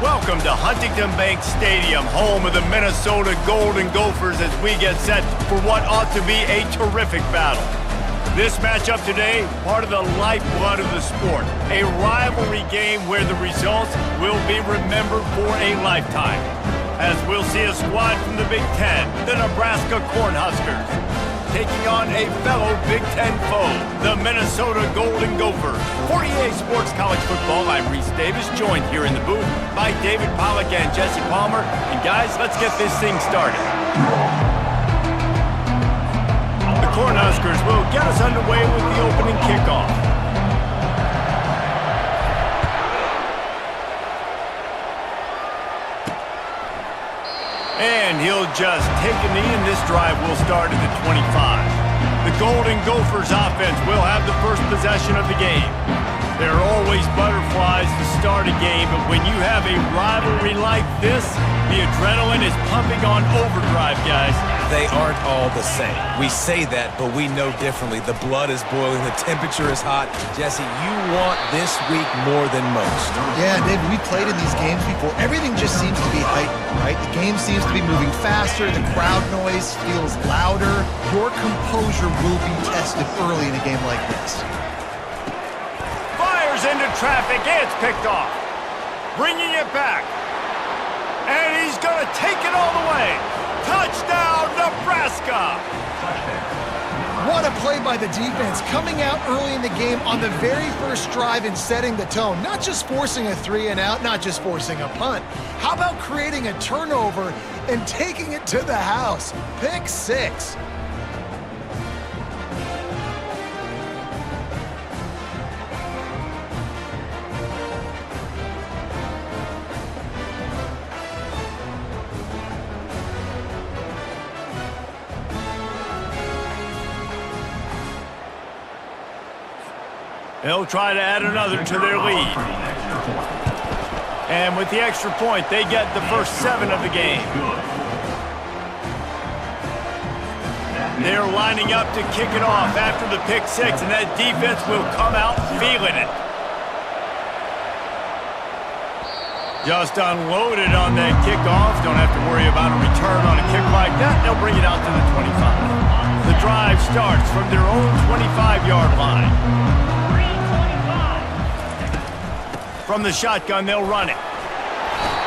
Welcome to Huntington Bank Stadium, home of the Minnesota Golden Gophers, as we get set for what ought to be a terrific battle. This matchup today, part of the lifeblood of the sport, a rivalry game where the results will be remembered for a lifetime. As we'll see a squad from the Big Ten, the Nebraska Cornhuskers, taking on a fellow Big Ten foe, the Minnesota Golden Gophers. For EA Sports College Football, I'm Reese Davis, joined here in the booth by David Pollack and Jesse Palmer. And guys, let's get this thing started. The Cornhuskers will get us underway with the opening kickoff. And he'll just take a knee, and this drive will start at the 25. The Golden Gophers offense will have the first possession of the game. There are always butterflies to start a game, but when you have a rivalry like this, the adrenaline is pumping on overdrive, guys. They aren't all the same. We say that, but we know differently. The blood is boiling. The temperature is hot. Jesse, you want this week more than most. Yeah, David, we played in these games before. Everything just seems to be heightened, right? The game seems to be moving faster. The crowd noise feels louder. Your composure will be tested early in a game like this. Fires into traffic. It's picked off. Bringing it back. And he's going to take it all the way. Touchdown, Nebraska! What a play by the defense, coming out early in the game on the very first drive and setting the tone. Not just forcing a 3-and-out, not just forcing a punt. How about creating a turnover and taking it to the house? Pick 6. They'll try to add another to their lead. And with the extra point, they get the first 7 of the game. They're lining up to kick it off after the pick 6, and that defense will come out feeling it. Just unloaded on that kickoff. Don't have to worry about a return on a kick like that. They'll bring it out to the 25. The drive starts from their own 25-yard line. From the shotgun, they'll run it.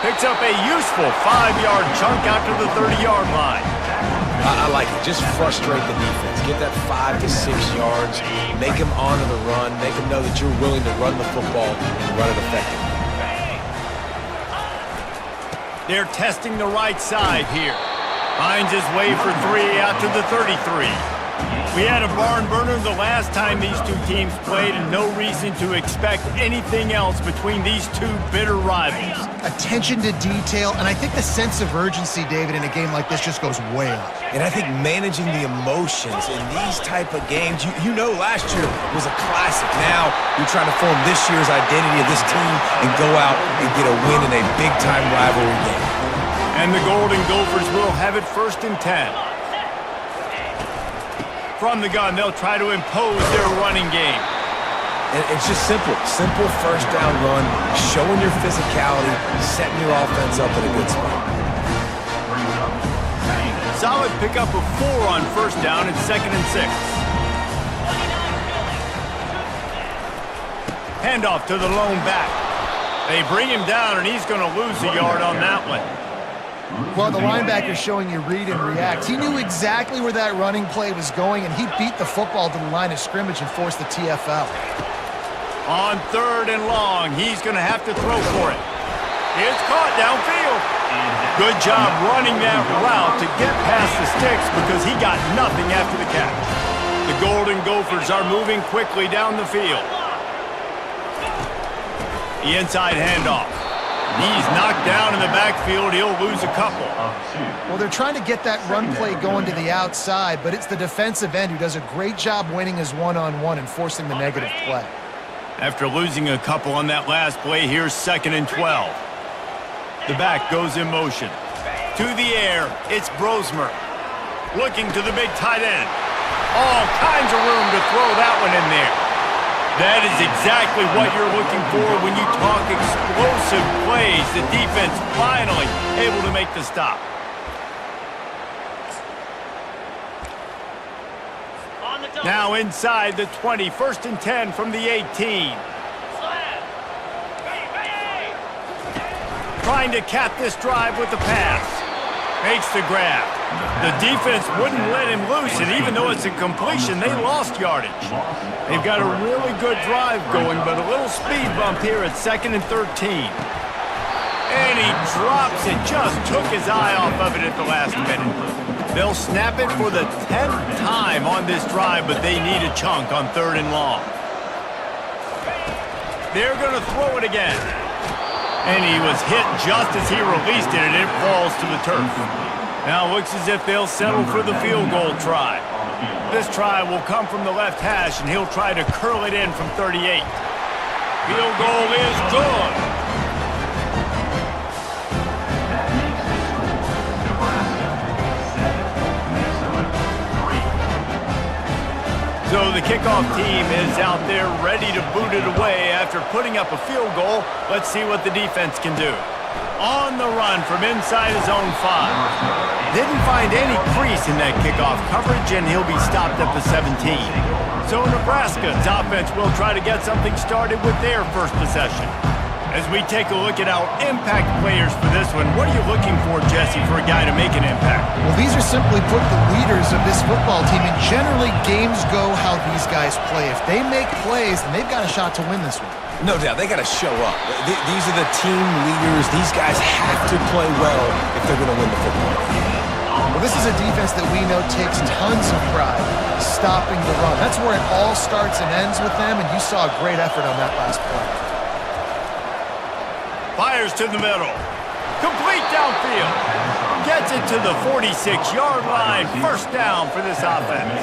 Picks up a useful 5-yard chunk out to the 30-yard line. I like it. Just frustrate the defense. Get that 5 to 6 yards. Make them honor the run. Make them know that you're willing to run the football and run it effectively. They're testing the right side here. Finds his way for 3 out to the 33. We had a barn burner the last time these two teams played, and no reason to expect anything else between these two bitter rivals. Attention to detail, and I think the sense of urgency, David, in a game like this just goes way up. And I think managing the emotions in these type of games, you know last year was a classic. Now you're trying to form this year's identity of this team and go out and get a win in a big-time rivalry game. And the Golden Gophers will have it 1st and 10. From the gun, they'll try to impose their running game. And it's just simple. Simple first down run, showing your physicality, setting your offense up in a good spot. Solid pickup of 4 on 1st down and 2nd and 6. Handoff to the lone back. They bring him down, and he's going to lose a yard on that one. Well, the linebacker's showing you read and react. He knew exactly where that running play was going, and he beat the football to the line of scrimmage and forced the TFL. On 3rd and long, he's going to have to throw for it. It's caught downfield. Good job running that route to get past the sticks because he got nothing after the catch. The Golden Gophers are moving quickly down the field. The inside handoff. He's knocked down in the backfield. He'll lose a couple. Well, they're trying to get that run play going to the outside, but it's the defensive end who does a great job winning his one-on-one and forcing the negative play. After losing a couple on that last play, here's 2nd and 12. The back goes in motion. To the air, it's Brosmer. Looking to the big tight end. All kinds of room to throw that one in there. That is exactly what you're looking for when you talk explosive plays. The defense finally able to make the stop. Now inside the 20, 1st and 10 from the 18. Trying to cap this drive with the pass. Makes the grab. The defense wouldn't let him loose, and even though it's a completion, they lost yardage. They've got a really good drive going, but a little speed bump here at 2nd and 13. And he drops it, just took his eye off of it at the last minute. They'll snap it for the 10th time on this drive, but they need a chunk on 3rd and long. They're going to throw it again. And he was hit just as he released it, and it falls to the turf. Now it looks as if they'll settle for the field goal try. This try will come from the left hash, and he'll try to curl it in from 38. Field goal is good. So the kickoff team is out there ready to boot it away after putting up a field goal. Let's see what the defense can do. On the run from inside his own 5. Didn't find any crease in that kickoff coverage, and he'll be stopped at the 17. So Nebraska's offense will try to get something started with their first possession. As we take a look at our impact players for this one, what are you looking for, Jesse, for a guy to make an impact? Well, these are simply put the leaders of this football team, and generally games go how these guys play. If they make plays, then they've got a shot to win this one. No doubt, they got to show up. These are the team leaders. These guys have to play well if they're going to win the football game. Well, this is a defense that we know takes tons of pride stopping the run. That's where it all starts and ends with them, and you saw a great effort on that last play. Fires to the middle. Complete downfield. Gets it to the 46-yard line. 1st down for this offense.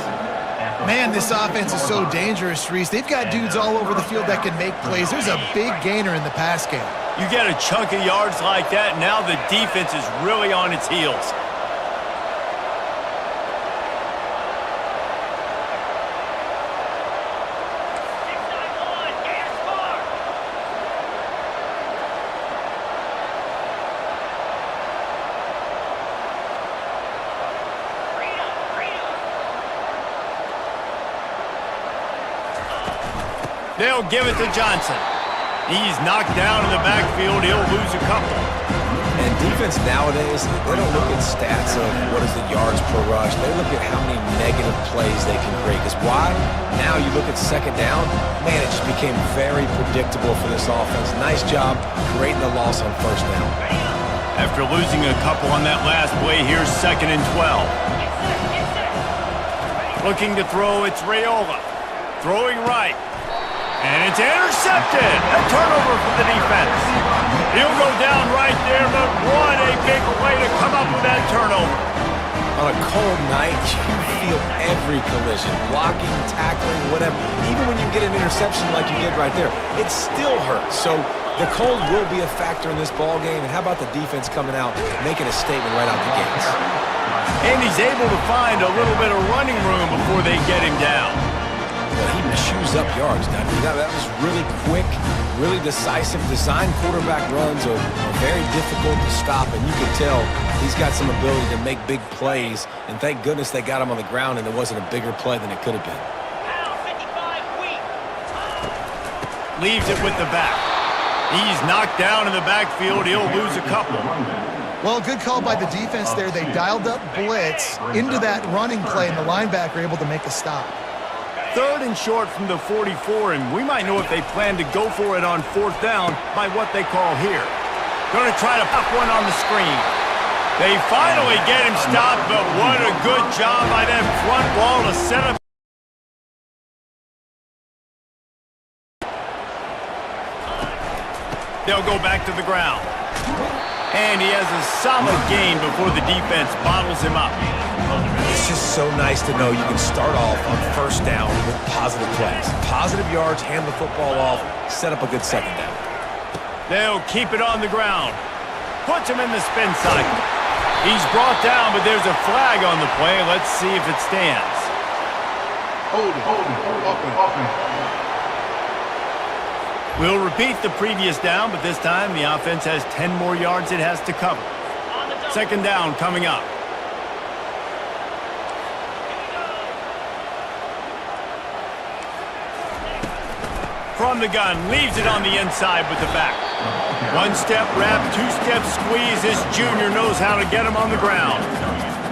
Man, this offense is so dangerous, Reese. They've got dudes all over the field that can make plays. There's a big gainer in the pass game. You get a chunk of yards like that, now the defense is really on its heels. They'll give it to Johnson. He's knocked down in the backfield. He'll lose a couple. And defense nowadays, they don't look at stats of what is the yards per rush. They look at how many negative plays they can create. Because why? Now you look at 2nd down, man, it just became very predictable for this offense. Nice job creating the loss on 1st down. After losing a couple on that last play, here's 2nd and 12. Looking to throw, it's Raiola. Throwing right. And it's intercepted. A turnover for the defense. He'll go down right there, but what a big play to come up with that turnover. On a cold night, you feel every collision, blocking, tackling, whatever. Even when you get an interception like you did right there, it still hurts. So the cold will be a factor in this ball game. And how about the defense coming out, making a statement right out the gates? And he's able to find a little bit of running room before they get him down. He chews up yards, doesn't he? That was really quick, really decisive. Design quarterback runs are very difficult to stop, and you can tell he's got some ability to make big plays, and thank goodness they got him on the ground and it wasn't a bigger play than it could have been. Leaves it with the back. He's knocked down in the backfield. He'll lose a couple. Well, good call by the defense there. They dialed up blitz into that running play, and the linebacker able to make a stop. 3rd and short from the 44, and we might know if they plan to go for it on 4th down by what they call here. Going to try to pop one on the screen. They finally get him stopped, but what a good job by that front wall to set up. They'll go back to the ground. And he has a solid gain before the defense bottles him up. It's just so nice to know you can start off on 1st down with positive plays. Positive yards, hand the football off, set up a good 2nd down. They'll keep it on the ground. Puts him in the spin cycle. He's brought down, but there's a flag on the play. Let's see if it stands. Hold it. We'll repeat the previous down, but this time the offense has 10 more yards it has to cover. Second down coming up. From the gun, leaves it on the inside with the back. One-step wrap, two-step squeeze. This junior knows how to get him on the ground.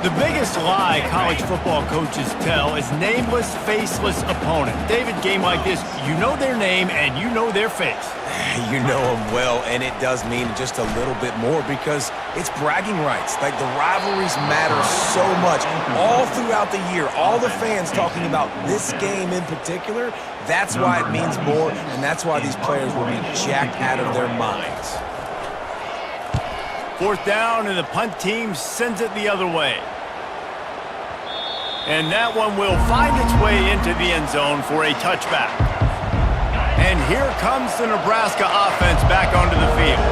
The biggest lie college football coaches tell is nameless, faceless opponent. David, game like this, you know their name and you know their face. You know them well, and it does mean just a little bit more because it's bragging rights. Like, the rivalries matter so much all throughout the year. All the fans talking about this game in particular, that's why it means more, and that's why these players will be jacked out of their minds. Fourth down, and the punt team sends it the other way. And that one will find its way into the end zone for a touchback. And here comes the Nebraska offense back onto the field.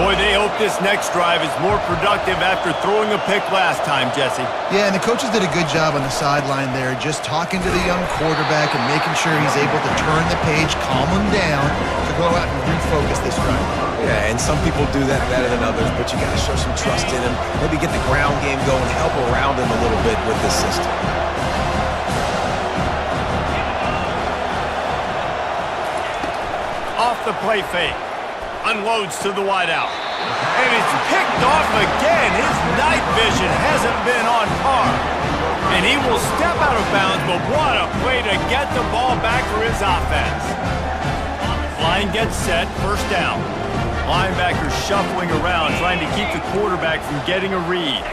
Boy, they hope this next drive is more productive after throwing a pick last time, Jesse. Yeah, and the coaches did a good job on the sideline there, just talking to the young quarterback and making sure he's able to turn the page, calm him down, to go out and refocus this drive. Yeah, and some people do that better than others, but you got to show some trust in him. Maybe get the ground game going, help around him a little bit with this system. Off the play fake. Unloads to the wideout. And it's picked off again. His night vision hasn't been on par. And he will step out of bounds, but what a play to get the ball back for his offense. Line gets set, first down. Linebacker shuffling around, trying to keep the quarterback from getting a read.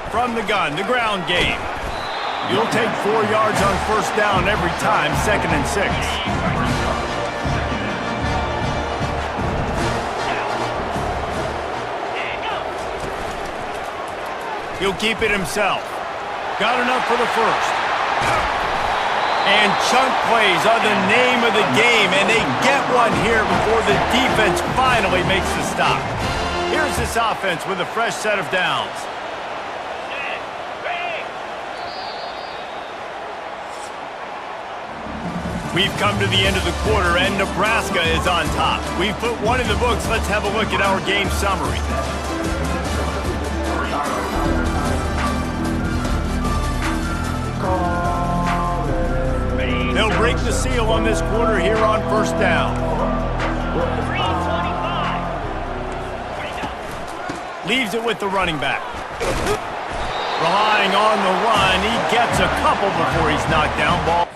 From the gun, the ground game. You'll take 4 yards on first down every time, 2nd and 6. He'll keep it himself. Got enough for the first. And chunk plays are the name of the game, and they get one here before the defense finally makes the stop. Here's this offense with a fresh set of downs. We've come to the end of the quarter, and Nebraska is on top. We've put one in the books. Let's have a look at our game summary. They'll break the seal on this quarter here on first down. Leaves it with the running back. Relying on the run, he gets a couple before he's knocked down. Ball.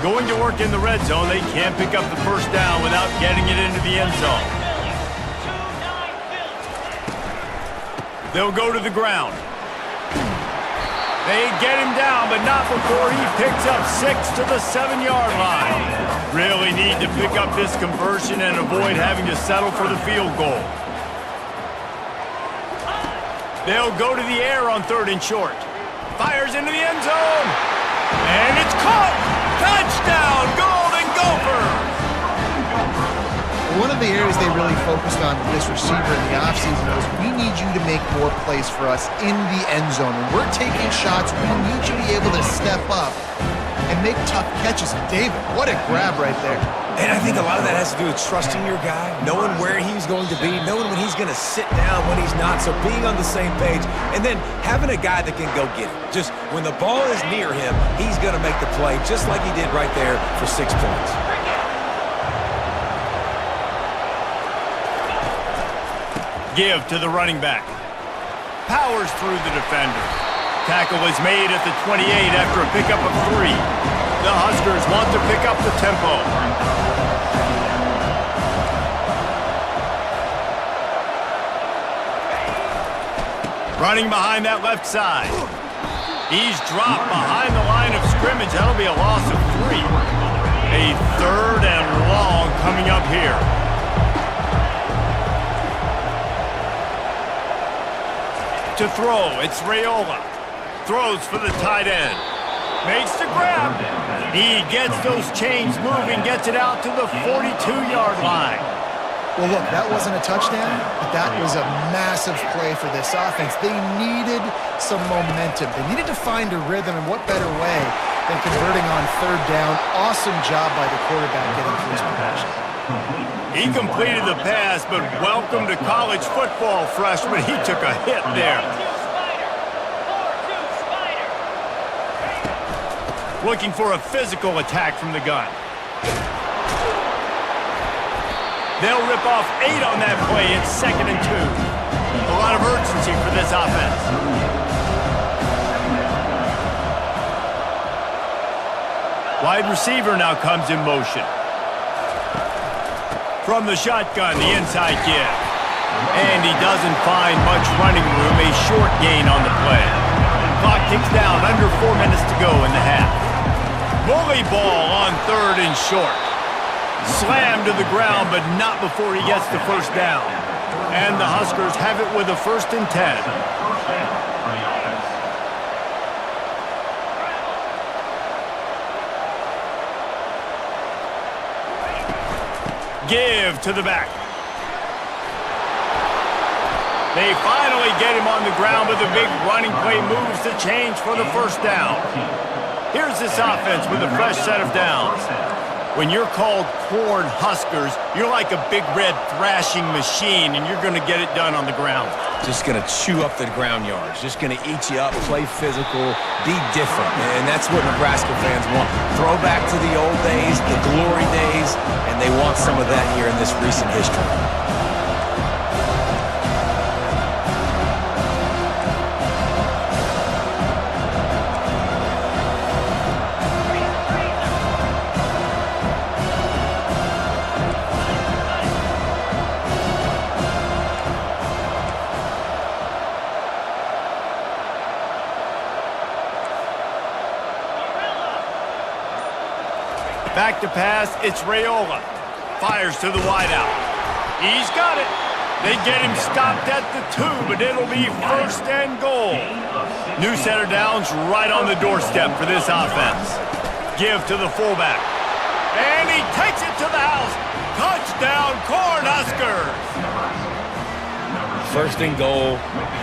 Going to work in the red zone, they can't pick up the first down without getting it into the end zone. They'll go to the ground. They get him down, but not before he picks up 6 to the 7-yard line. Really need to pick up this conversion and avoid having to settle for the field goal. They'll go to the air on 3rd and short. Fires into the end zone. And it's caught. Touchdown, Golden Gophers! One of the areas they really focused on with this receiver in the offseason was we need you to make more plays for us in the end zone. When we're taking shots, we need you to be able to step up and make tough catches. And David, what a grab right there. And I think a lot of that has to do with trusting your guy, knowing where he's going to be, knowing when he's going to sit down, when he's not, so being on the same page, and then having a guy that can go get it. Just when the ball is near him, he's going to make the play just like he did right there for 6 points. Give to the running back. Powers through the defender. Tackle is made at the 28 after a pickup of 3. The Huskers want to pick up the tempo. Running behind that left side. He's dropped behind the line of scrimmage. That'll be a loss of 3. A 3rd and long coming up here. To throw, it's Raiola. Throws for the tight end. Makes the grab. He gets those chains moving, gets it out to the 42-yard line. Well, look, that wasn't a touchdown, but that was a massive play for this offense. They needed some momentum. They needed to find a rhythm, and what better way than converting on third down. Awesome job by the quarterback getting through his progression. He completed the pass, but welcome to college football, freshman. He took a hit there. Looking for a physical attack from the gun. They'll rip off 8 on that play. It's 2nd and 2. A lot of urgency for this offense. Wide receiver now comes in motion. From the shotgun, the inside give. And he doesn't find much running room. A short gain on the play. Clock ticks down. Under 4 minutes to go in the half. Bully ball on 3rd and short. Slammed to the ground, but not before he gets the first down. And the Huskers have it with a 1st and 10. Give to the back. They finally get him on the ground, but the big running play moves the change for the first down. Here's this offense with a fresh set of downs. When you're called Corn Huskers, you're like a big red thrashing machine, and you're going to get it done on the ground. Just going to chew up the ground yards. Just going to eat you up, play physical, be different. And that's what Nebraska fans want. Throw back to the old days, the glory days, and they want some of that here in this recent history. Back to pass, it's Raiola. Fires to the wideout. He's got it. They get him stopped at the 2, but it'll be 1st and goal. New set of downs right on the doorstep for this offense. Give to the fullback. And he takes it to the house. Touchdown, Cornhuskers! 1st and goal.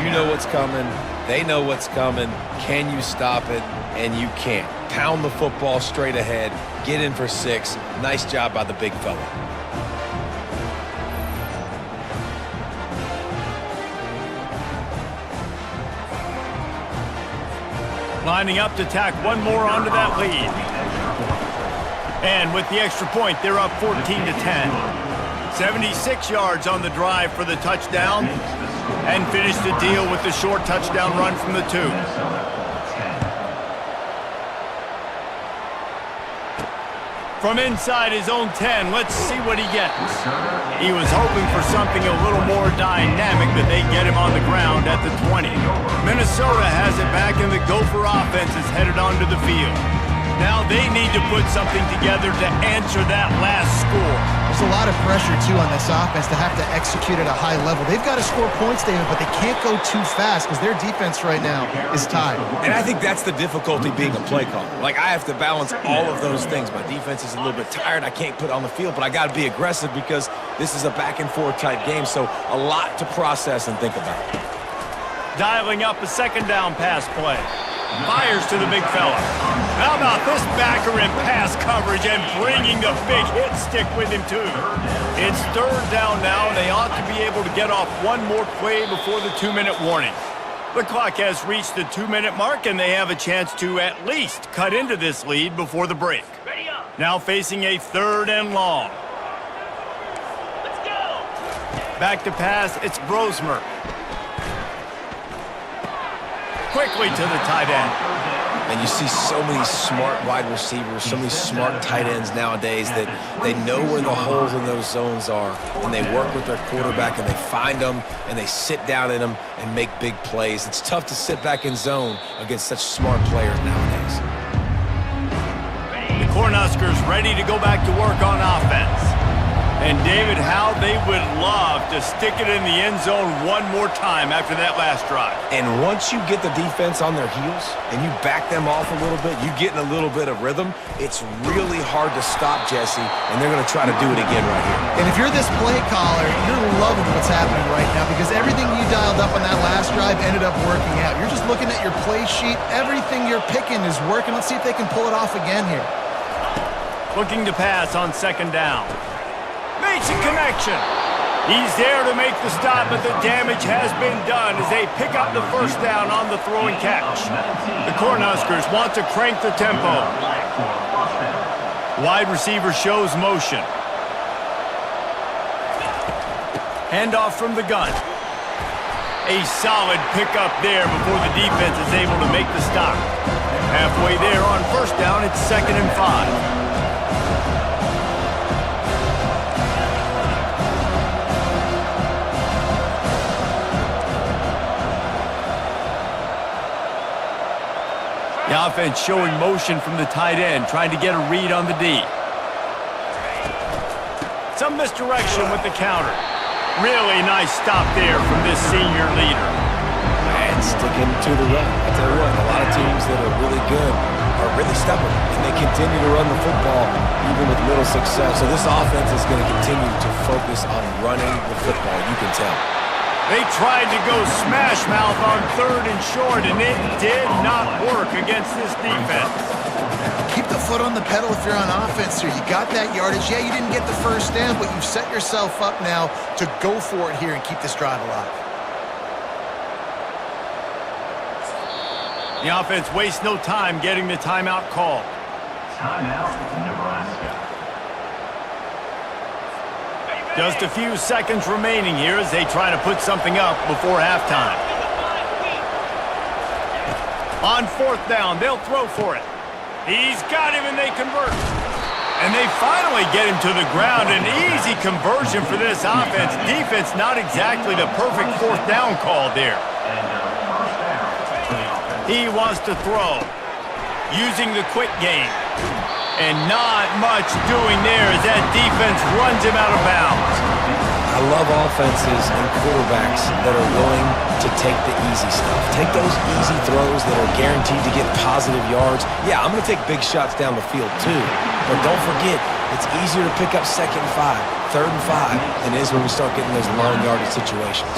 You know what's coming. They know what's coming. Can you stop it? And you can't. Pound the football straight ahead. Get in for 6. Nice job by the big fella. Lining up to tack one more onto that lead. And with the extra point, they're up 14-10. 76 yards on the drive for the touchdown. And finish the deal with the short touchdown run from the 2. From inside his own 10, let's see what he gets. He was hoping for something a little more dynamic, but they get him on the ground at the 20. Minnesota has it back, and the Gopher offense is headed onto the field. Now they need to put something together to answer that last score. There's a lot of pressure, too, on this offense to have to execute at a high level. They've got to score points, David, but they can't go too fast because their defense right now is tied. And I think that's the difficulty being a play caller. Like, I have to balance all of those things. My defense is a little bit tired. I can't put it on the field, but I got to be aggressive because this is a back-and-forth type game, so a lot to process and think about. Dialing up a 2nd down pass play. Fires to the big fella. How about this backer in pass coverage and bringing the big hit stick with him, too? It's 3rd down now, and they ought to be able to get off one more play before the 2-minute warning. The clock has reached the 2-minute mark, and they have a chance to at least cut into this lead before the break. Now facing a 3rd and long. Let's go. Back to pass, it's Brosmer. Quickly to the tight end. And you see so many smart wide receivers, so many smart tight ends nowadays that they know where the holes in those zones are, and they work with their quarterback, and they find them, and they sit down in them and make big plays. It's tough to sit back in zone against such smart players nowadays. The Cornhuskers ready to go back to work on offense. And David, how they would love to stick it in the end zone one more time after that last drive. And once you get the defense on their heels and you back them off a little bit, you get in a little bit of rhythm, it's really hard to stop, Jesse, and they're going to try to do it again right here. And if you're this play caller, you're loving what's happening right now because everything you dialed up on that last drive ended up working out. You're just looking at your play sheet. Everything you're picking is working. Let's see if they can pull it off again here. Looking to pass on second down. Makes a connection. He's there to make the stop, but the damage has been done as they pick up the first down on the throw and catch. The Cornhuskers want to crank the tempo. Wide receiver shows motion. Handoff from the gun. A solid pickup there before the defense is able to make the stop. Halfway there on first down, it's 2nd and 5. The offense showing motion from the tight end, trying to get a read on the D. Some misdirection with the counter. Really nice stop there from this senior leader. And sticking to the run. I tell you what, a lot of teams that are really good are really stubborn, and they continue to run the football even with little success. So this offense is going to continue to focus on running the football, you can tell. They tried to go smash mouth on 3rd and short, and it did not work against this defense. Keep the foot on the pedal if you're on offense here. You got that yardage. Yeah, you didn't get the first down, but you've set yourself up now to go for it here and keep this drive alive. The offense wastes no time getting the timeout called. Timeout, Nebraska. Just a few seconds remaining here as they try to put something up before halftime. On 4th down, they'll throw for it. He's got him and they convert. And they finally get him to the ground. An easy conversion for this offense. Defense not exactly the perfect 4th down call there. He wants to throw. Using the quick game. And not much doing there as that defense runs him out of bounds. I love offenses and quarterbacks that are willing to take the easy stuff. Take those easy throws that are guaranteed to get positive yards. Yeah, I'm going to take big shots down the field too. But don't forget, it's easier to pick up 2nd and 5, 3rd and 5 than it is when we start getting those long yardage situations.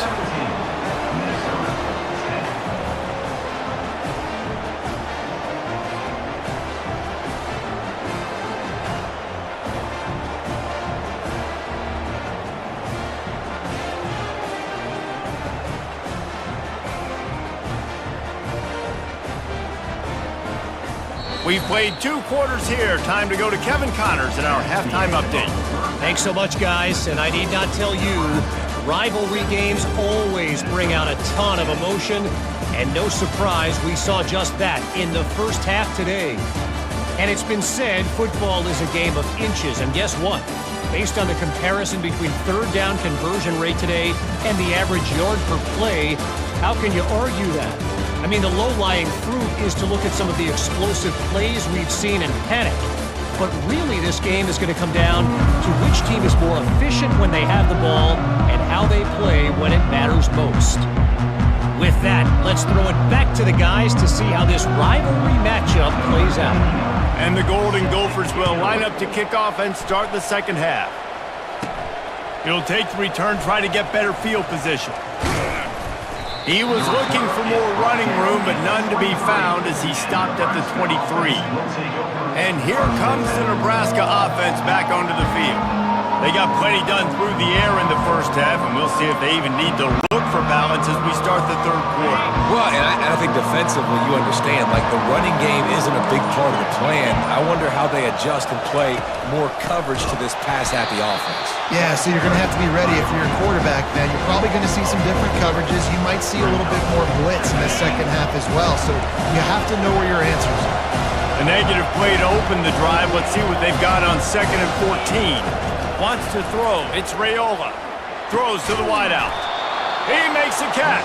We've played 2 quarters here. Time to go to Kevin Connors in our halftime update. Thanks so much, guys. And I need not tell you, rivalry games always bring out a ton of emotion. And no surprise, we saw just that in the first half today. And it's been said, football is a game of inches. And guess what? Based on the comparison between 3rd down conversion rate today and the average yard per play, how can you argue that? I mean, the low-lying fruit is to look at some of the explosive plays we've seen and panic. But really, this game is going to come down to which team is more efficient when they have the ball and how they play when it matters most. With that, let's throw it back to the guys to see how this rivalry matchup plays out. And the Golden Gophers will line up to kick off and start the second half. It'll take the return, try to get better field position. He was looking for more running room, but none to be found as he stopped at the 23. And here comes the Nebraska offense back onto the field. They got plenty done through the air in the first half, and we'll see if they even need to look for balance as we start the 3rd quarter. Well, and I think defensively, you understand, like the running game isn't a big part of the plan. I wonder how they adjust and play more coverage to this pass-happy offense. Yeah, so you're going to have to be ready if you're a quarterback now. You're probably going to see some different coverages. You might see a little bit more blitz in the second half as well. So you have to know where your answers are. A negative play to open the drive. Let's see what they've got on 2nd and 14. Wants to throw. It's Raiola. Throws to the wideout. He makes a catch.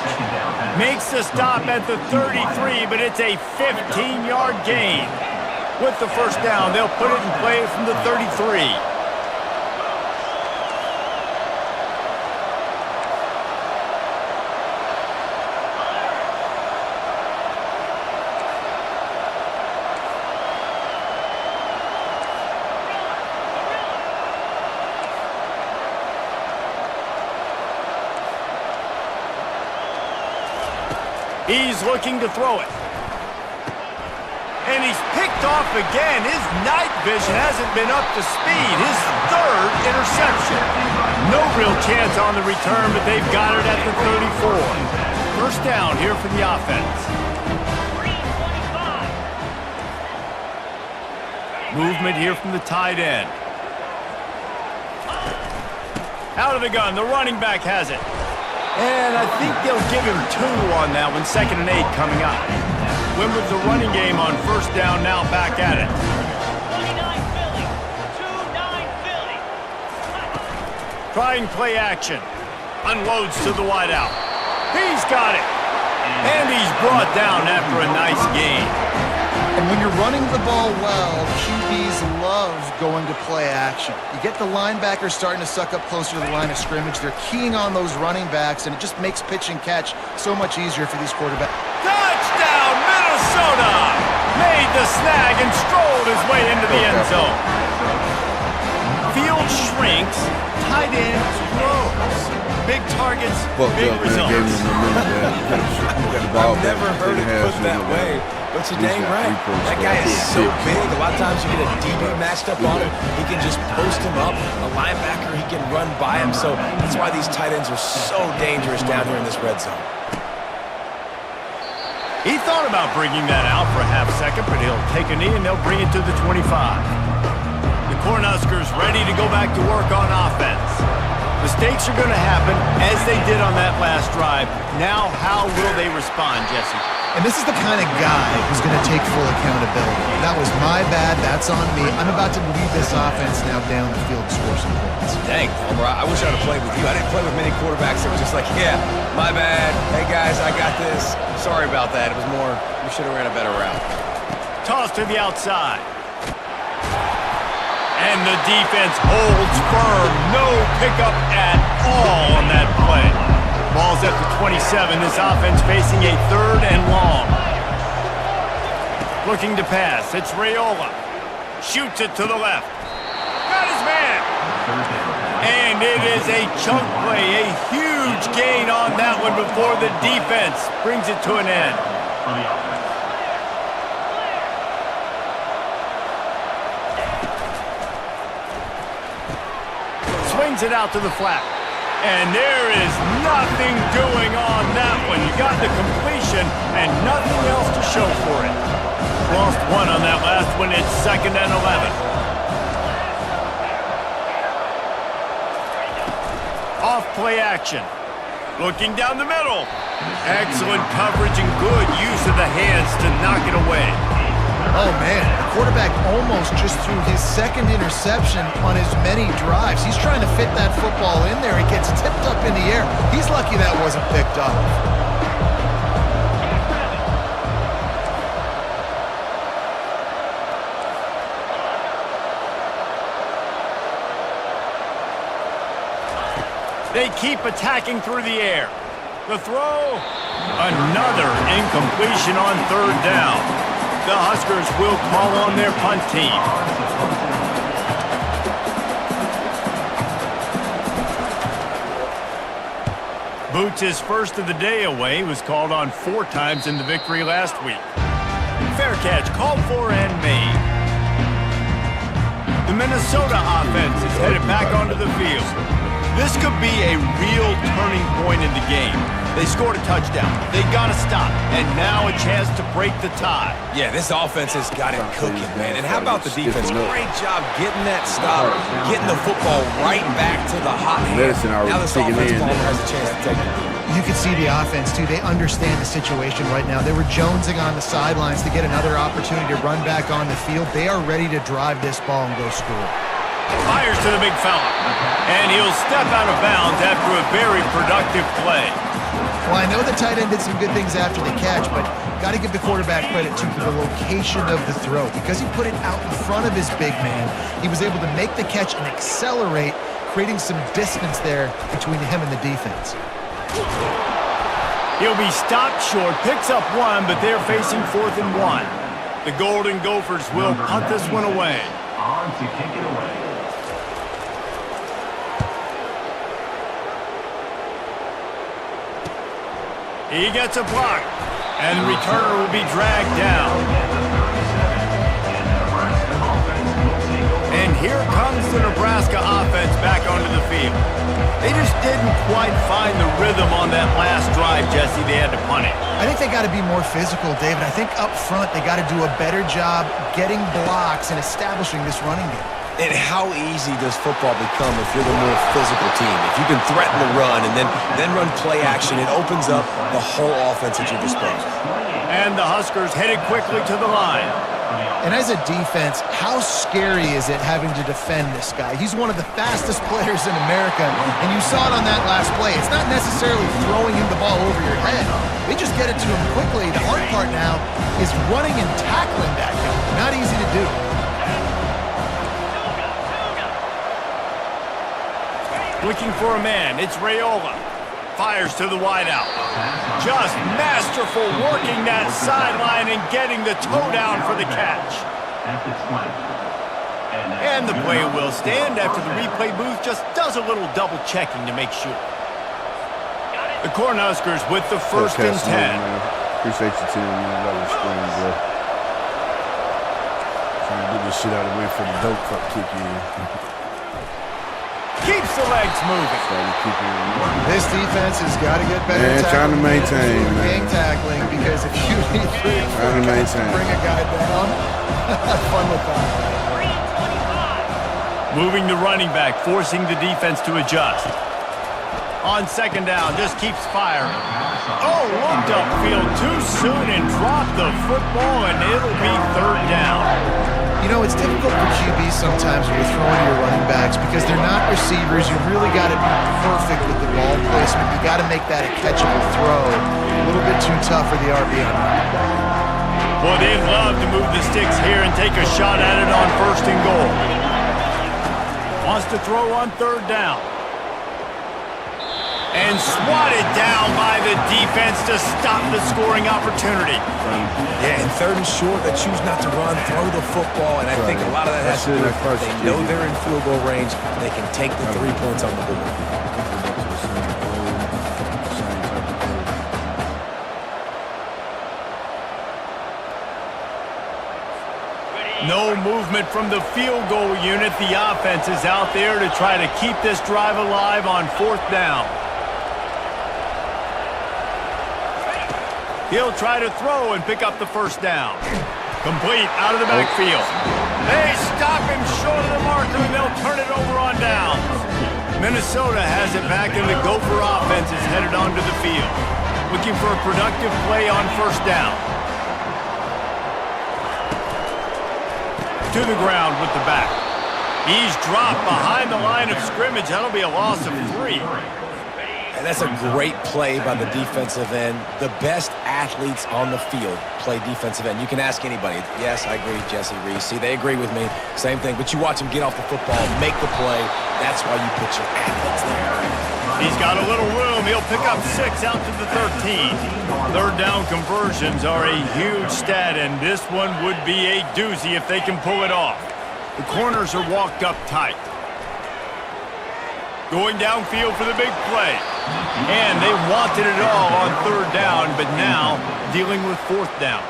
Makes the stop at the 33, but it's a 15-yard gain. With the first down, they'll put it in play from the 33. He's looking to throw it. And he's picked off again. His night vision hasn't been up to speed. His third interception. No real chance on the return, but they've got it at the 34. First down here for the offense. Movement here from the tight end. Out of the gun, the running back has it. And I think they'll give him 2 on that one. 2nd and 8 coming up. Win with the running game on first down, now back at it. 29 Philly. 2-9 Philly. Trying play action. Unloads to the wideout. He's got it. And he's brought down after a nice gain. And when you're running the ball well, QBs love going to play action. You get the linebackers starting to suck up closer to the line of scrimmage. They're keying on those running backs, and it just makes pitch and catch so much easier for these quarterbacks. Touchdown, Minnesota! Made the snag and strolled his way into the end zone. Field shrinks, tight end grows. Big targets, big results. I've never heard it put that way. But you're dang right. That guy is so big. A lot of times you get a DB matched up on him. He can just post him up. A linebacker, he can run by him. So that's why these tight ends are so dangerous down here in this red zone. He thought about bringing that out for a half second, but he'll take a knee and they'll bring it to the 25. The Cornhuskers ready to go back to work on offense. Mistakes are going to happen, as they did on that last drive. Now, how will they respond, Jesse? And this is the kind of guy who's going to take full accountability. That was my bad. That's on me. I'm about to lead this offense now down the field to score some points. Dang, Palmer, I wish I'd have played with you. I didn't play with many quarterbacks that were just like, yeah, my bad. Hey, guys, I got this. Sorry about that. It was more, we should have ran a better route. Toss to the outside. And the defense holds firm. No pickup at all on that play. Ball's at the 27. This offense facing a 3rd and long. Looking to pass. It's Raiola. Shoots it to the left. Got his man. And it is a chunk play. A huge gain on that one before the defense brings it to an end. Swings it out to the flat. And there is nothing doing on that one. You got the completion and nothing else to show for it. Lost 1 on that last one. It's 2nd and 11. Off play action. Looking down the middle. Excellent coverage and good use of the hands to knock it away. Oh, man, the quarterback almost just threw his 2nd interception on as many drives. He's trying to fit that football in there. It gets tipped up in the air. He's lucky that wasn't picked up. They keep attacking through the air. The throw, another incompletion on 3rd down. The Huskers will call on their punt team. Boots' first of the day away was called on 4 times in the victory last week. Fair catch called for and made. The Minnesota offense is headed back onto the field. This could be a real turning point in the game. They scored a touchdown. They got to stop. And now a chance to break the tie. Yeah, this offense has got it cooking, man. And how about the defense? Great job getting that stop, getting the football right back to the hot hand. Now this offense has a chance to take it. You can see the offense, too. They understand the situation right now. They were jonesing on the sidelines to get another opportunity to run back on the field. They are ready to drive this ball and go score. Fires to the big fella. And he'll step out of bounds after a very productive play. Well, I know the tight end did some good things after the catch, but got to give the quarterback credit, too, for the location of the throw. Because he put it out in front of his big man, he was able to make the catch and accelerate, creating some distance there between him and the defense. He'll be stopped short, picks up 1, but they're facing 4th and 1. The Golden Gophers will punt this one away. On to kick it away. He gets a block. And the returner will be dragged down. And here comes the Nebraska offense back onto the field. They just didn't quite find the rhythm on that last drive, Jesse. They had to punt it. I think they got to be more physical, David. I think up front they got to do a better job getting blocks and establishing this running game. And how easy does football become if you're the more physical team? If you can threaten the run and then run play action, it opens up the whole offense at your disposal. And the Huskers headed quickly to the line. And as a defense, how scary is it having to defend this guy? He's one of the fastest players in America, and you saw it on that last play. It's not necessarily throwing him the ball over your head. They just get it to him quickly. The hard part now is running and tackling that guy. Not easy to do. Looking for a man, it's Raiola. Fires to the wideout. Just masterful working that sideline and getting the toe down for the catch. And the play will stand after the replay booth just does a little double checking to make sure. The Cornhuskers with the first and 10. Appreciate you tuning in. That was screen, bro. Trying to get this shit out of the way for the dope fuck kick in. Keeps the legs moving. This defense has got to get better at trying to maintain, gang tackling, because if you need three trying to maintain, bring a guy down, have fun with that. Moving the running back, forcing the defense to adjust. On second down, just keeps firing. Oh, looked upfield too soon and dropped the football, and it'll be third down. You know, it's difficult for QBs sometimes when you're throwing to your running backs because they're not receivers. You really got to be perfect with the ball placement. You got to make that a catchable throw. A little bit too tough for the RB on that. Well, they'd love to move the sticks here and take a shot at it on first and goal. Wants to throw on third down. And swatted down by the defense to stop the scoring opportunity. Yeah, and third and short, they choose not to run, throw the football, and I think a lot of that has to do with they know they're in field goal range. They can take the 3 points on the board. No movement from the field goal unit. The offense is out there to try to keep this drive alive on fourth down. He'll try to throw and pick up the first down. Complete out of the backfield. They stop him short of the marker, and they'll turn it over on downs. Minnesota has it back, and the Gopher offense is headed onto the field, looking for a productive play on first down. To the ground with the back. He's dropped behind the line of scrimmage. That'll be a loss of 3. And that's a great play by the defensive end. The best athletes on the field play defensive end. You can ask anybody. Yes, I agree, Jesse Reese. See, they agree with me. Same thing. But you watch them get off the football, make the play. That's why you put your athletes there. He's got a little room. He'll pick up 6 out to the 13. Third down conversions are a huge stat, and this one would be a doozy if they can pull it off. The corners are walked up tight. Going downfield for the big play. And they wanted it all on third down, but now dealing with fourth down.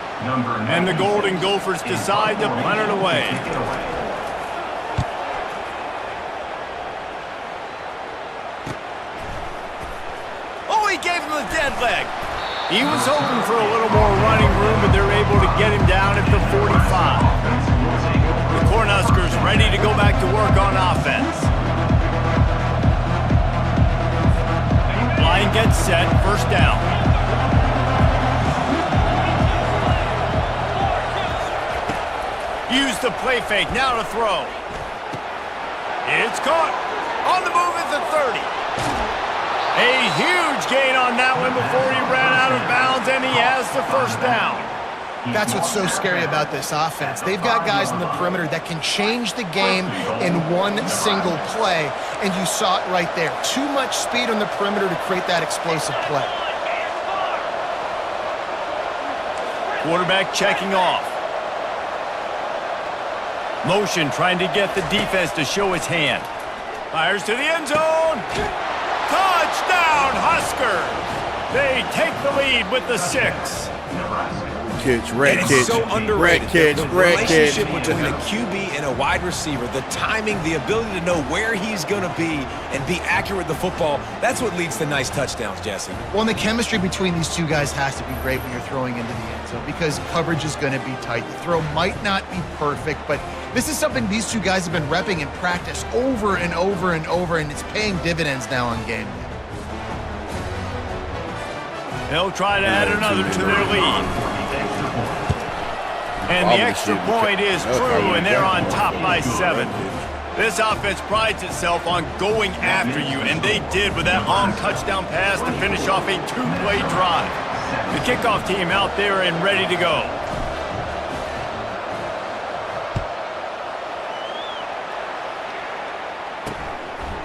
And the Golden Gophers decide to punt it away. Oh, he gave him the dead leg. He was hoping for a little more running room, but they're able to get him down at the 45. The Cornhuskers ready to go back to work on offense. Line gets set, first down. Use the play fake, now to throw. It's caught. On the move at the 30. A huge gain on that one before he ran out of bounds, and he has the first down. That's what's so scary about this offense. They've got guys in the perimeter that can change the game in one single play, and you saw it right there. Too much speed on the perimeter to create that explosive play. Quarterback checking off. Motion trying to get the defense to show his hand. Fires to the end zone. Touchdown, Huskers! They take the lead with the 6. catch, And rat it's catch, so underrated. rat catch, the rat relationship catch. between a QB and a wide receiver, the timing, the ability to know where he's going to be and be accurate with the football, that's what leads to nice touchdowns, Jesse. Well, and the chemistry between these two guys has to be great when you're throwing into the end zone because coverage is going to be tight. The throw might not be perfect, but this is something these two guys have been repping in practice over and over and over, and it's paying dividends now on game day. They'll try to add another to their lead. And the extra point is true, and they're on top by 7. This offense prides itself on going after you, and they did with that long touchdown pass to finish off a 2-play drive. The kickoff team out there and ready to go.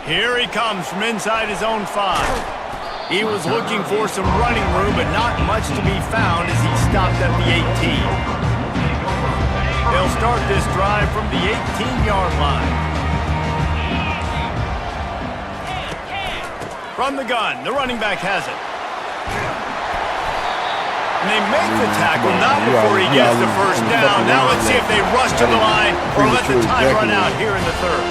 Here he comes from inside his own 5. He was looking for some running room, but not much to be found as he stopped at the 18. They'll start this drive from the 18-yard line. From the gun, the running back has it. And they make the tackle, not before he gets the first down. Now let's see if they rush to the line or let the time run out here in the third.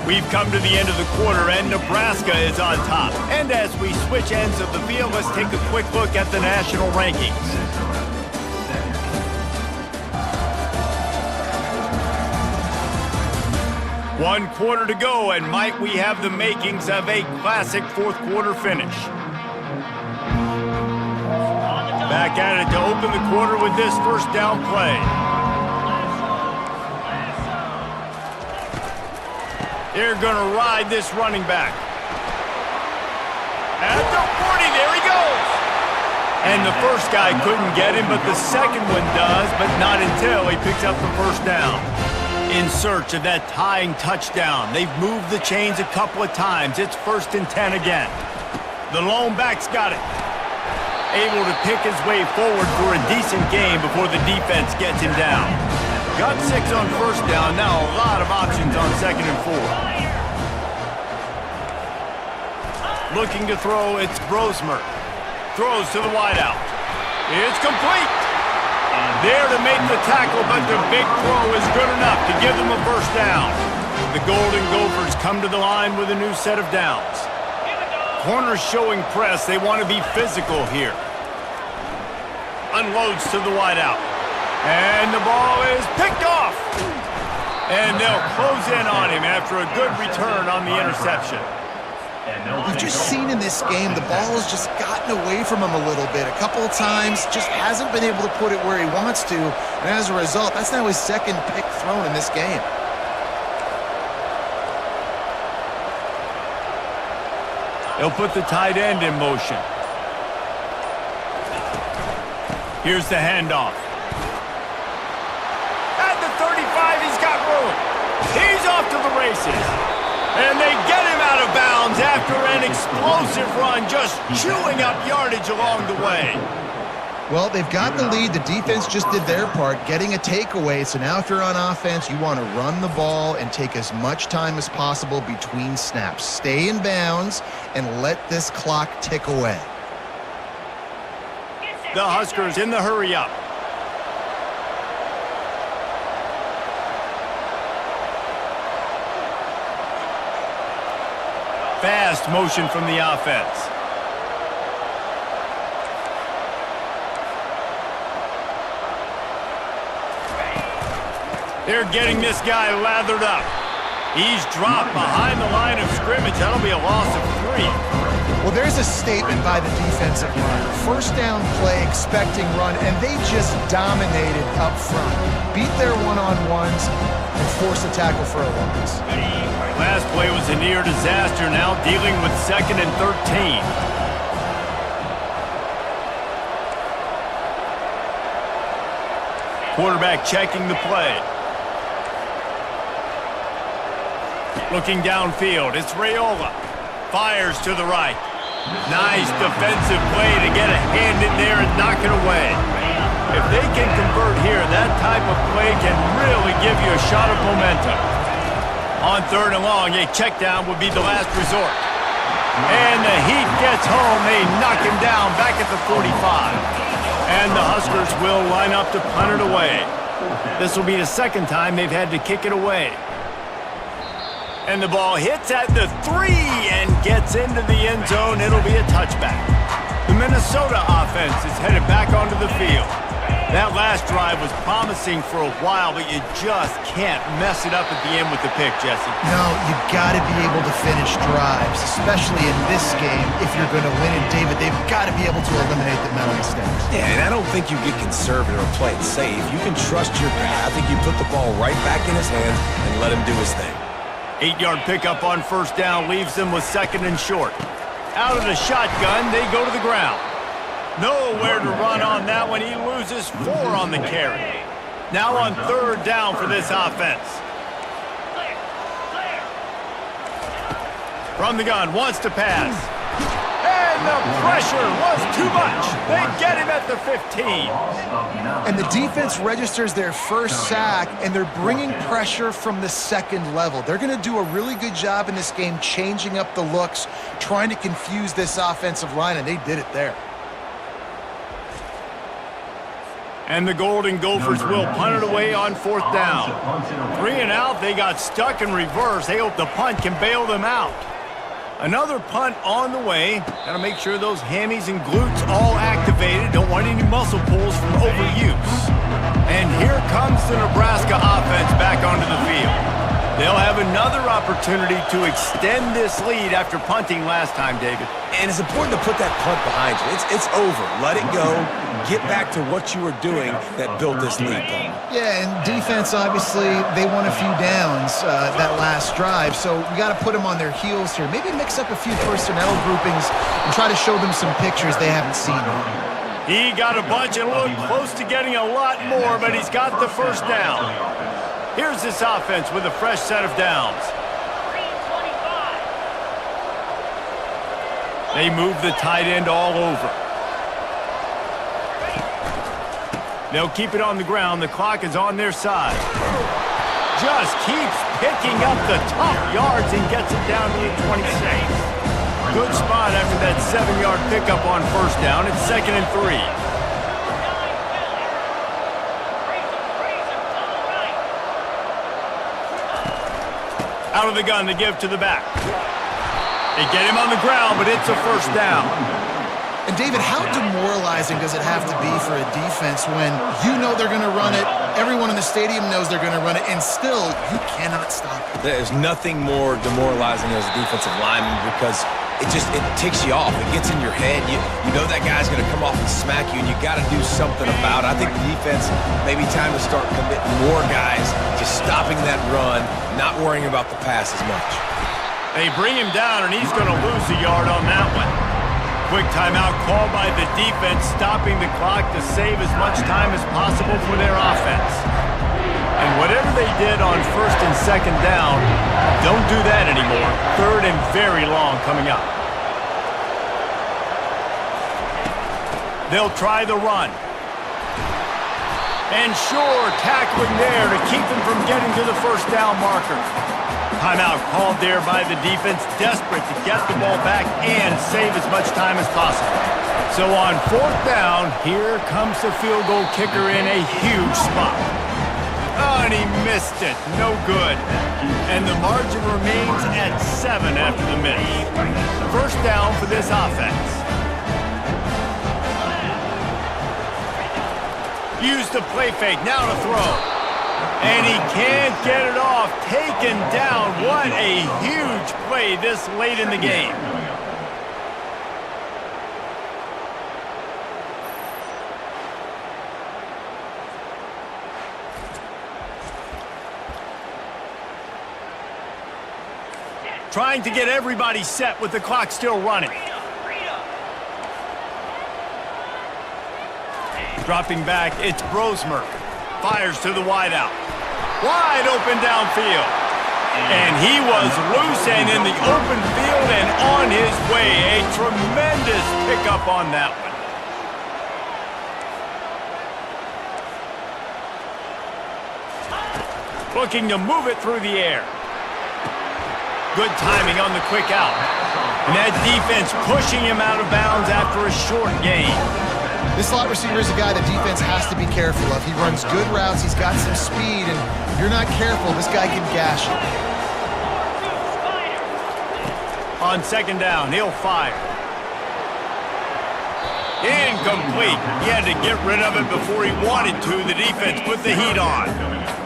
We've come to the end of the quarter, and Nebraska is on top. And as we switch ends of the field, let's take a quick look at the national rankings. One quarter to go, and might we have the makings of a classic fourth-quarter finish. Back at it to open the quarter with this first down play. They're going to ride this running back. At the 40, there he goes. And the first guy couldn't get him, but the second one does, but not until he picks up the first down. In search of that tying touchdown. They've moved the chains a couple of times. It's 1st and 10 again. The lone back's got it. Able to pick his way forward for a decent game before the defense gets him down. Got 6 on first down, now a lot of options on 2nd and 4. Looking to throw, it's Brosmer. Throws to the wideout. It's complete. There to make the tackle, but the big throw is good enough to give them a first down. The Golden Gophers come to the line with a new set of downs. Corners showing press, they want to be physical here. Unloads to the wideout. And the ball is picked off. And they'll close in on him after a good return on the interception. We've just seen in this game the ball has just gotten away from him a little bit. A couple of times, just hasn't been able to put it where he wants to. And as a result, that's now his 2nd pick thrown in this game. They'll put the tight end in motion. Here's the handoff. At the 35, he's got room. He's off to the races. And they get him out of bounds after an explosive run, just chewing up yardage along the way. Well, they've got the lead. The defense just did their part, getting a takeaway. So now if you're on offense, you want to run the ball and take as much time as possible between snaps. Stay in bounds and let this clock tick away. The Huskers in the hurry-up. Fast motion from the offense. They're getting this guy lathered up. He's dropped behind the line of scrimmage. That'll be a loss of 3. Well, there's a statement by the defensive line. First down play, expecting run, and they just dominated up front. Beat their one-on-ones and forced a tackle for a loss. Last play was a near disaster, now dealing with 2nd and 13. Quarterback checking the play. Looking downfield, it's Raiola. Fires to the right. Nice defensive play to get a hand in there and knock it away. If they can convert here, that type of play can really give you a shot of momentum. On 3rd and long, a check down would be the last resort. And the heat gets home. They knock him down back at the 45. And the Huskers will line up to punt it away. This will be the second time they've had to kick it away. And the ball hits at the 3 and gets into the end zone. It'll be a touchback. The Minnesota offense is headed back onto the field. That last drive was promising for a while, but you just can't mess it up at the end with the pick, Jesse. No, you've got to be able to finish drives, especially in this game. If you're going to win it, David, they've got to be able to eliminate the mental mistakes. Yeah, and I don't think you get conservative or play it safe. You can trust your guy. I think you put the ball right back in his hands and let him do his thing. 8-yard pickup on first down leaves them with second and short. Out of the shotgun, they go to the ground. Nowhere to run on that one. He loses 4 on the carry. Now on third down for this offense. From the gun, wants to pass. And the pressure was too much. They get him at the 15. And the defense registers their first sack, and they're bringing pressure from the second level. They're going to do a really good job in this game changing up the looks, trying to confuse this offensive line, and they did it there. And the Golden Gophers will punt it away on fourth down. 3 and out, they got stuck in reverse. They hope the punt can bail them out. Another punt on the way. Got to make sure those hammies and glutes all activated. Don't want any muscle pulls from overuse. And here comes the Nebraska offense back onto the field. They'll have another opportunity to extend this lead after punting last time, David. And it's important to put that punt behind you. It's over. Let it go. Get back to what you were doing that built this lead, Paul. Yeah, and defense, obviously, they won a few downs that last drive, so we got to put them on their heels here. Maybe mix up a few personnel groupings and try to show them some pictures they haven't seen yet. He got a bunch and looked close to getting a lot more, but he's got the first down. Here's this offense with a fresh set of downs. They move the tight end all over. They'll keep it on the ground. The clock is on their side. Just keeps picking up the tough yards and gets it down to the 26. Good spot after that 7-yard pickup on first down. It's 2nd and 3. Out of the gun to give to the back. They get him on the ground, but it's a first down. And David, how demoralizing does it have to be for a defense when you know they're going to run it, everyone in the stadium knows they're going to run it, and still you cannot stop it? There's nothing more demoralizing as a defensive lineman because it ticks you off. It gets in your head. You know that guy's going to come off and smack you, and you got to do something about it. I think the defense, maybe time to start committing more guys to stopping that run, not worrying about the pass as much. They bring him down, and he's going to lose a yard on that one. Quick timeout called by the defense, stopping the clock to save as much time as possible for their offense. And whatever they did on first and second down, don't do that anymore. Third and very long coming up. They'll try the run. And sure, tackling there to keep him from getting to the first down marker. Timeout called there by the defense, desperate to get the ball back and save as much time as possible. So on fourth down, here comes the field goal kicker in a huge spot. Oh, and he missed it. No good. And the margin remains at 7 after the miss. First down for this offense. Use the play fake. Now to throw. And he can't get it off. Taken down. What a huge play this late in the game. Trying to get everybody set with the clock still running. Dropping back, it's Brosmer. Fires to the wideout. Wide open downfield. And he was loose and in the open field and on his way. A tremendous pickup on that one. Looking to move it through the air. Good timing on the quick out. And that defense pushing him out of bounds after a short gain. This slot receiver is a guy the defense has to be careful of. He runs good routes, he's got some speed, and if you're not careful, this guy can gash you. On second down, he'll fire. Incomplete. He had to get rid of it before he wanted to. The defense put the heat on.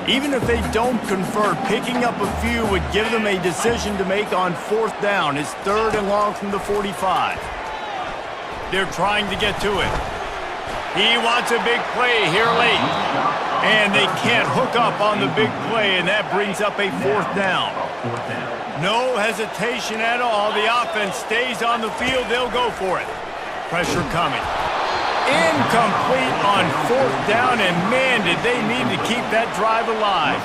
Even if they don't convert, picking up a few would give them a decision to make on fourth down. It's 3rd and long from the 45. They're trying to get to it. He wants a big play here late. And they can't hook up on the big play, and that brings up a 4th down. No hesitation at all. The offense stays on the field. They'll go for it. Pressure coming. Incomplete on 4th down, and man, did they need to keep that drive alive.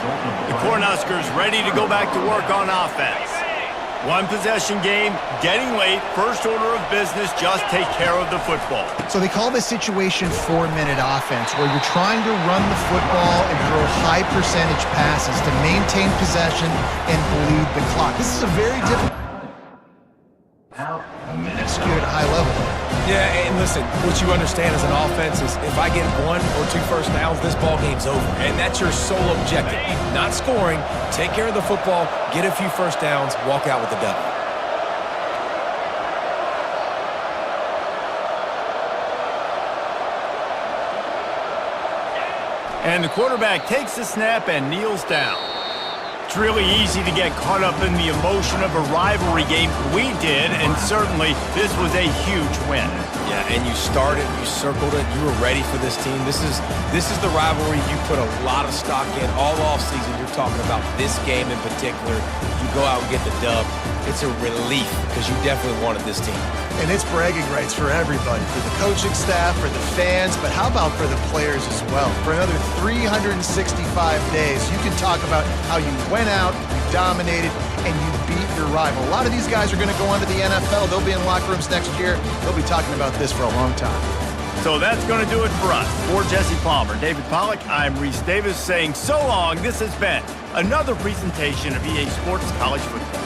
The Cornhuskers ready to go back to work on offense. One possession game, getting late, first order of business, just take care of the football. So they call this situation 4-minute offense, where you're trying to run the football and throw high percentage passes to maintain possession and bleed the clock. This is a very difficult execute at a high level. Yeah, and listen, what you understand as an offense is if I get 1 or 2 first downs, this ball game's over. And that's your sole objective. Not scoring, take care of the football, get a few first downs, walk out with the W. And the quarterback takes the snap and kneels down. It's really easy to get caught up in the emotion of a rivalry game. We did, and certainly this was a huge win. Yeah, and you started, you circled it, you were ready for this team. This is the rivalry you put a lot of stock in all offseason. You're talking about this game in particular. You go out and get the dub. It's a relief because you definitely wanted this team. And it's bragging rights for everybody, for the coaching staff, for the fans, but how about for the players as well? For another 365 days, you can talk about how you went out, you dominated, and you beat your rival. A lot of these guys are going to go on to the NFL. They'll be in locker rooms next year. They'll be talking about this for a long time. So that's going to do it for us. For Jesse Palmer, David Pollack, I'm Reese Davis saying so long. This has been another presentation of EA Sports College Football.